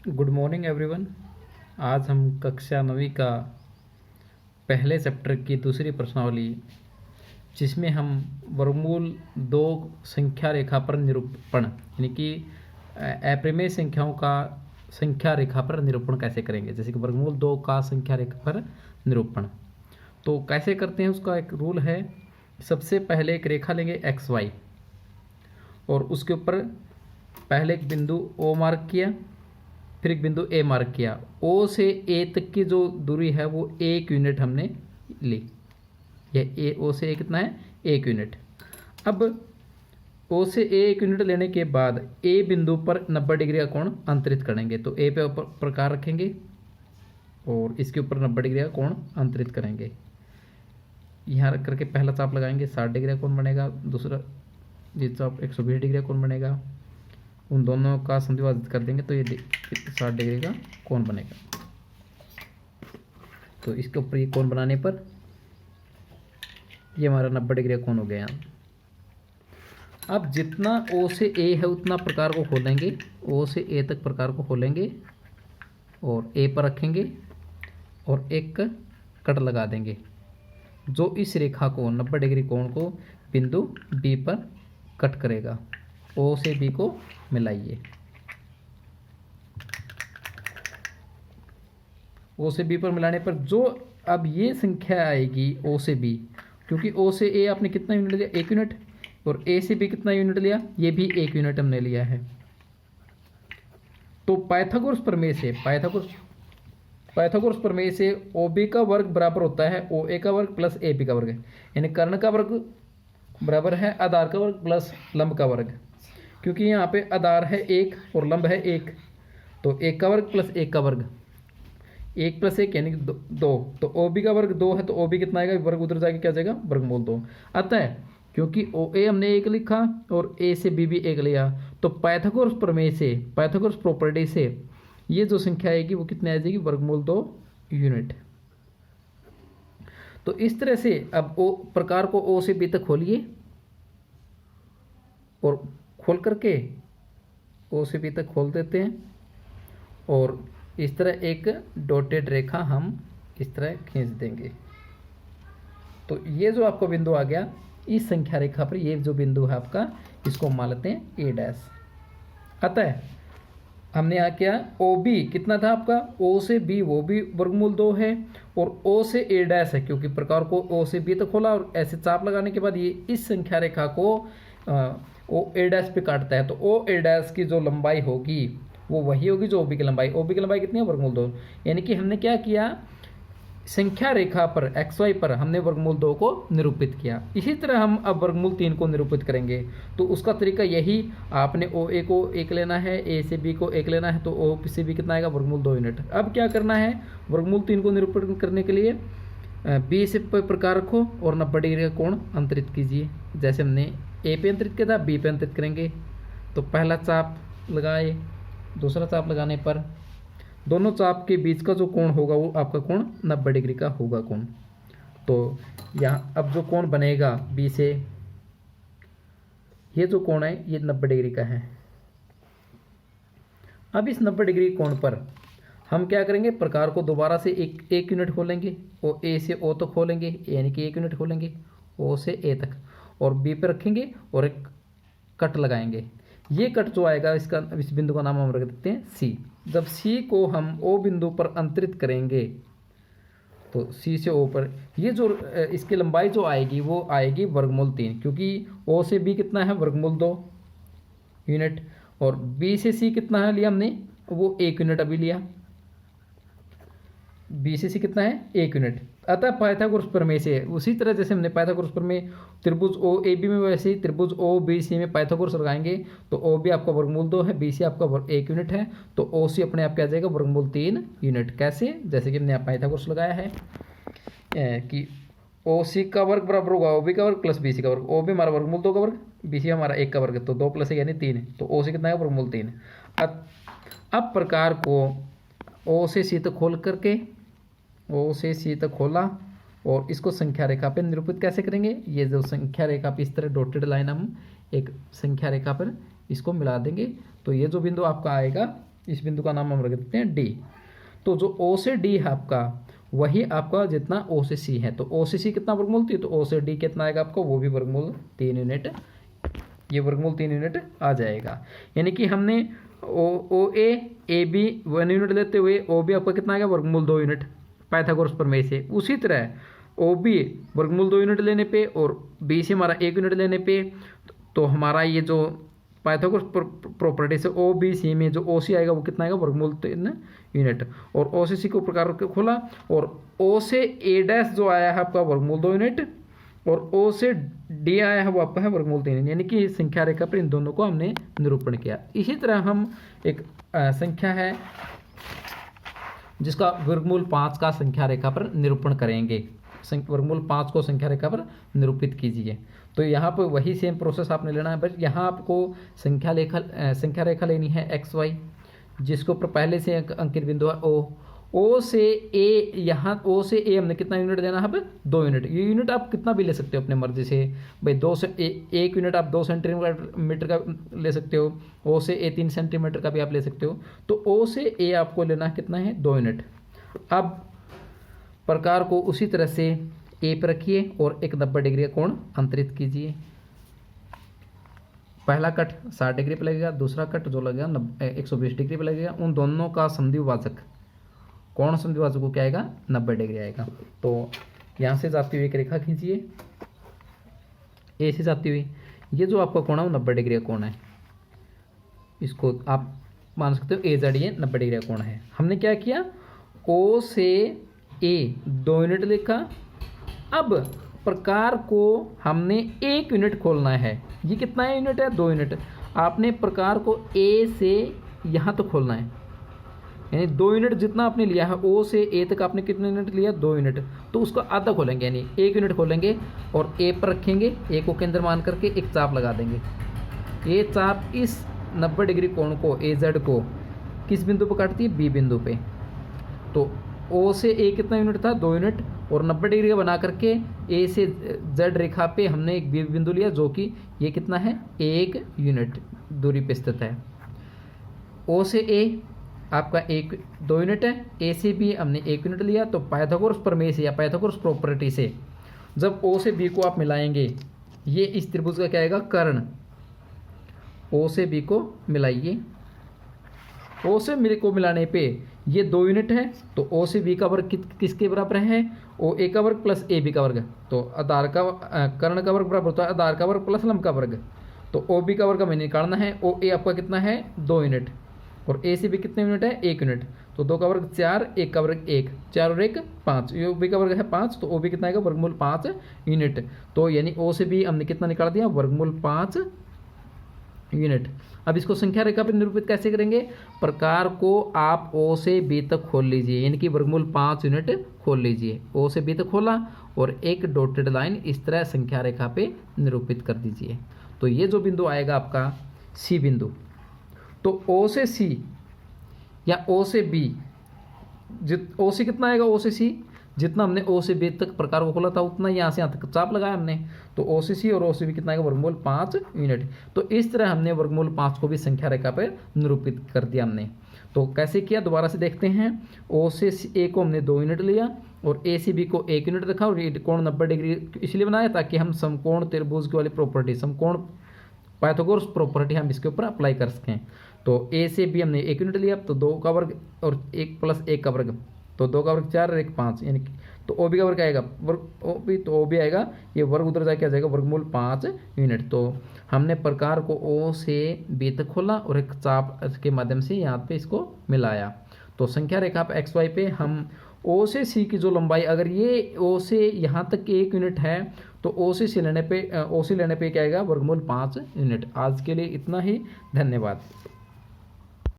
Good morning everyone. आज हम कक्षा 9वीं का पहले चैप्टर की दूसरी प्रश्नावली, जिसमें हम वर्गमूल दो संख्या रेखा पर निरूपण यानी कि अप्रमेय संख्याओं का संख्या रेखा पर निरूपण कैसे करेंगे। जैसे कि वर्गमूल दो का संख्या रेखा पर निरूपण तो कैसे करते हैं, उसका एक रूल है। सबसे पहले एक रेखा लेंगे एक्स वाई और उसके ऊपर पहले एक बिंदु ओ मार्क किया, फिर एक बिंदु ए मार्क किया। ओ से ए तक की जो दूरी है वो 1 यूनिट हमने ली। यह ए ओ से ए कितना है? 1 यूनिट। अब ओ से ए 1 यूनिट लेने के बाद ए बिंदु पर 90 डिग्री का कोण अंतरित करेंगे। तो ए पे ऊपर प्रकार रखेंगे और इसके ऊपर 90 डिग्री का कोण अंतरित करेंगे। यहाँ रख करके पहला चाप लगाएंगे, 60 डिग्री का कोण बनेगा। दूसरा ये चाप 120 डिग्री का कोण बनेगा। उन दोनों का संधिवादित कर देंगे तो ये 60 डिग्री का कोण बनेगा। तो इसके ऊपर ये कोण बनाने पर ये हमारा 90 डिग्री का कोण हो गया। अब जितना ओ से ए है उतना प्रकार को खोलेंगे, ओ से ए तक प्रकार को खोलेंगे और ए पर रखेंगे और एक कट लगा देंगे जो इस रेखा को 90 डिग्री कोण को बिंदु बी पर कट करेगा। ओ से बी को मिलाइए। ओ से बी पर मिलाने पर जो अब ये संख्या आएगी ओ से बी, क्योंकि ओ से ए आपने कितना यूनिट लिया? 1 यूनिट। और ए से बी कितना यूनिट लिया? ये भी 1 यूनिट हमने लिया है। तो पाइथागोरस प्रमेय से ओ बी का वर्ग बराबर होता है ओ ए का वर्ग प्लस ए बी का वर्ग, यानी कर्ण का वर्ग बराबर है आधार का वर्ग प्लस लंब का वर्ग। क्योंकि यहाँ पे आधार है 1 और लंब है 1, तो 1 का वर्ग प्लस 1 का वर्ग, 1 प्लस 1 यानी 2। तो ओ बी का वर्ग 2 है तो ओ बी कितना आएगा? वर्ग उधर जाके क्या जाएगा? वर्गमूल 2। अतः क्योंकि ओ ए हमने 1 लिखा और ए से बी भी 1 लिया, तो पाइथागोरस प्रमेय से, पाइथागोरस प्रॉपर्टी से ये जो संख्या आएगी वो कितनी आ जाएगी? वर्गमूल 2 यूनिट। तो इस तरह से अब ओ प्रकार को ओ से बी तक खोलिए और खोल करके ओ से बी तक खोल देते हैं और इस तरह एक डॉटेड रेखा हम इस तरह खींच देंगे। तो ये जो आपको बिंदु आ गया इस संख्या रेखा पर, ये जो बिंदु है आपका, इसको मान लेते हैं ए डैश। अतः हमने यहाँ किया ओ बी कितना था आपका? ओ से बी वो भी वर्गमूल 2 है और ओ से ए डैश है, क्योंकि प्रकार को ओ से बी तक खोला और ऐसे चाप लगाने के बाद ये इस संख्या रेखा को ओ ए डैश पे काटता है। तो ओ ए डैश की जो लंबाई होगी वो वही होगी जो ओ बी की लंबाई। ओ बी की लंबाई कितनी है? वर्गमूल 2। यानी कि हमने क्या किया? संख्या रेखा पर एक्स वाई पर हमने वर्गमूल 2 को निरूपित किया। इसी तरह हम अब वर्गमूल 3 को निरूपित करेंगे। तो उसका तरीका यही, आपने ओ ए को 1 लेना है, ए से बी को 1 लेना है, तो ओ से बी कितना आएगा? वर्गमूल 2 यूनिट। अब क्या करना है? वर्गमूल 3 को निरूपित करने के लिए बी से प्रकार रखो और 90 डिग्री का कोण अंतरित कीजिए। जैसे हमने ए पे अंतरित किया था, बी पे अंतरित करेंगे। तो पहला चाप लगाए, दूसरा चाप लगाने पर दोनों चाप के बीच का जो कोण होगा वो आपका कोण 90 डिग्री का होगा कोण। तो यहाँ अब जो कोण बनेगा बी से, ये जो कोण है ये 90 डिग्री का है। अब इस 90 डिग्री कोण पर हम क्या करेंगे? प्रकार को दोबारा से एक यूनिट खोलेंगे, ओ ए से ओ तक खोलेंगे, यानी कि 1 यूनिट खोलेंगे ओ से ए तक, और बी पे रखेंगे और एक कट लगाएंगे। ये कट जो आएगा इसका, इस बिंदु का नाम हम रख देते हैं सी। जब सी को हम ओ बिंदु पर अंतरित करेंगे तो सी से ओ पर ये जो इसकी लंबाई जो आएगी वो आएगी वर्गमूल 3, क्योंकि ओ से बी कितना है? वर्गमूल 2 यूनिट। और बी से सी कितना है लिया हमने? वो 1 यूनिट अभी लिया। बी से सी कितना है? 1 यूनिट। अतः पाइथागोरस प्रमेय से, उसी तरह जैसे हमने पाइथागोरस प्रमेय त्रिभुज ओ ए बी में, वैसे ही त्रिभुज ओ बी सी में पाइथागोरस लगाएंगे। तो ओ बी आपका वर्गमूल 2 है, बी सी आपका 1 यूनिट है, तो ओ सी अपने आप क्या आ जाएगा? वर्गमूल 3 यूनिट। कैसे? जैसे कि हमने यहाँ पाइथागोरस लगाया है कि ओ सी का वर्ग बराबर होगा ओ बी का वर्ग प्लस बी सी का वर्ग। ओ बी हमारा वर्गमूल 2 का वर्ग, बी सी हमारा 1 का वर्ग, तो 2 + 1 यानी 3। तो ओ सी कितना है? वर्गमूल 3। अब प्रकार को ओ से सी तक खोल करके, ओ से सी तक खोला और इसको संख्या रेखा पर निरूपित कैसे करेंगे? ये जो संख्या रेखा पर इस तरह डॉटेड लाइन हम एक संख्या रेखा पर इसको मिला देंगे। तो ये जो बिंदु आपका आएगा इस बिंदु का नाम हम रख देते हैं डी। तो जो ओ से डी है आपका, वही आपका जितना ओ से सी है, तो ओ से सी कितना वर्गमूल 3, तो ओ से डी कितना आएगा आपको, वो भी वर्गमूल 3 यूनिट, ये वर्गमूल 3 यूनिट आ जाएगा। यानी कि हमने ओ ए बी 1 यूनिट लेते हुए ओ बी आपका कितना आएगा, वर्गमूल 2 यूनिट पाइथागोरस प्रमेय से। उसी तरह ओ बी वर्गमूल 2 यूनिट लेने पे और बी से हमारा 1 यूनिट लेने पे, तो हमारा ये जो पाइथागोरस प्रॉपर्टी से ओ बी सी में जो ओ सी आएगा वो कितना आएगा, वर्गमूल 3 यूनिट। और ओ से सी को प्रकार खोला, और ओ से ए डैश जो आया है आपका वर्गमूल 2 यूनिट, और ओ से डी आया है वो आपका है वर्गमूल 3, यानी कि संख्या रेखा पर इन दोनों को हमने निरूपण किया। इसी तरह हम एक संख्या है जिसका वर्गमूल 5 का संख्या रेखा पर निरूपण करेंगे। वर्गमूल 5 को संख्या रेखा पर निरूपित कीजिए। तो यहाँ पर वही सेम प्रोसेस आपने लेना है, बट यहाँ आपको संख्या रेखा लेनी है एक्स वाई, जिसके ऊपर पहले से अंकित बिंदु है ओ से ए। यहाँ ओ से ए हमने कितना यूनिट देना है, अब 2 यूनिट। ये यूनिट आप कितना भी ले सकते हो अपने मर्जी से भाई, 2 से 1 यूनिट आप 2 सेंटीमीटर का ले सकते हो, ओ से ए 3 सेंटीमीटर का भी आप ले सकते हो। तो ओ से ए आपको लेना है कितना है, 2 यूनिट। अब प्रकार को उसी तरह से ए पर रखिए और एक 90 डिग्री का कोण अंतरित कीजिए। पहला कट 60 डिग्री पर लगेगा, दूसरा कट जो लगेगा 120 डिग्री पर लगेगा। उन दोनों का समद्विभाजक कोण समद्विभाजक को क्या आएगा, 90 डिग्री आएगा। तो यहाँ से जाती हुई एक रेखा खींचिए, ए से जाती हुई, ये जो आपका कोण है वो 90 डिग्री का कोण है। इसको आप मान सकते हो ए जेड, ये 90 डिग्री का कोण है। हमने क्या किया, ओ से ए 2 यूनिट लिखा। अब प्रकार को हमने 1 यूनिट खोलना है। ये कितना यूनिट है, 2 यूनिट। आपने प्रकार को ए से यहाँ तक खोलना है, यानी 2 यूनिट जितना आपने लिया है, ओ से ए तक आपने कितने यूनिट लिया, 2 यूनिट। तो उसका आधा खोलेंगे, यानी 1 यूनिट खोलेंगे और ए पर रखेंगे, ए को केंद्र मान करके एक चाप लगा देंगे। ये चाप इस 90 डिग्री कोण को, ए जेड को किस बिंदु पर काटती है, बी बिंदु पे। तो ओ से ए कितना यूनिट था, 2 यूनिट, और 90 डिग्री का बना करके ए से जेड रेखा पे हमने एक बी बिंदु लिया, जो कि ये कितना है, 1 यूनिट दूरी पे स्थित है। ओ से ए आपका 2 यूनिट है, ए से बी हमने 1 यूनिट लिया। तो पाइथागोरस प्रमेय से या पाइथागोरस प्रॉपर्टी से जब ओ से बी को आप मिलाएंगे, ये इस त्रिभुज का क्या आएगा, कर्ण। ओ से बी को मिलाइए, ओ से बी को मिलाने पे ये 2 यूनिट है, तो ओ से बी का वर्ग किसके बराबर है, ओ ए का वर्ग प्लस ए बी का वर्ग। तो आधार का कर्ण का वर्ग बराबर होता है आधार का वर्ग प्लस लंब का वर्ग। तो ओ बी का वर्ग हमें निकालना है। ओ ए आपका कितना है, 2 यूनिट, और ए से बी कितने यूनिट है, 1 यूनिट। तो 2 का वर्ग 4, 1 का वर्ग 1, 4 और 1 5। ओ बी का वर्ग है 5, तो ओ बी कितना आएगा, वर्गमूल 5 यूनिट। तो यानी ओ से बी हमने कितना निकाल दिया, वर्गमूल 5 यूनिट। अब इसको संख्या रेखा पर निरूपित कैसे करेंगे, प्रकार को आप ओ से बी तक खोल लीजिए, यानी कि वर्गमूल 5 यूनिट खोल लीजिए। ओ से बी तक खोला और एक डॉटेड लाइन इस तरह संख्या रेखा पे निरूपित कर दीजिए। तो ये जो बिंदु आएगा आपका सी बिंदु, तो ओ से सी या ओ से बी, ओ से कितना आएगा, ओ से सी जितना हमने ओ से बी तक प्रकार को खोला था उतना यहाँ से यहाँ तक चाप लगाया हमने। तो ओ से सी और ओ से बी कितना आएगा, वर्गमूल 5 यूनिट। तो इस तरह हमने वर्गमूल 5 को भी संख्या रेखा पर निरूपित कर दिया हमने। तो कैसे किया, दोबारा से देखते हैं। ओ से ए को हमने 2 यूनिट लिया और ए से बी को 1 यूनिट रखा, और ये कोण 90 डिग्री इसलिए बनाया ताकि हम समकोण त्रिभुज की वाली प्रॉपर्टी, समकोण पाइथागोरस प्रॉपर्टी हम इसके ऊपर अप्लाई कर सकें। तो ए से बी हमने 1 यूनिट लिया, तो 2 का वर्ग और 1 प्लस 1 का वर्ग, तो 2 का वर्ग 4 और 1 5, यानी तो ओ बी का वर्ग आएगा वर्ग ओ बी, तो ओ बी आएगा, ये वर्ग उधर जाके आ जाएगा वर्गमूल 5 यूनिट। तो हमने प्रकार को ओ से बी तक खोला और एक चाप के माध्यम से यहाँ पे इसको मिलाया। तो संख्या रेखा पे एक्स वाई पे हम ओ से सी की जो लंबाई, अगर ये ओ से यहाँ तक 1 यूनिट है, तो ओ से सी लेने पे क्या आएगा, वर्गमूल 5 यूनिट। आज के लिए इतना ही, धन्यवाद।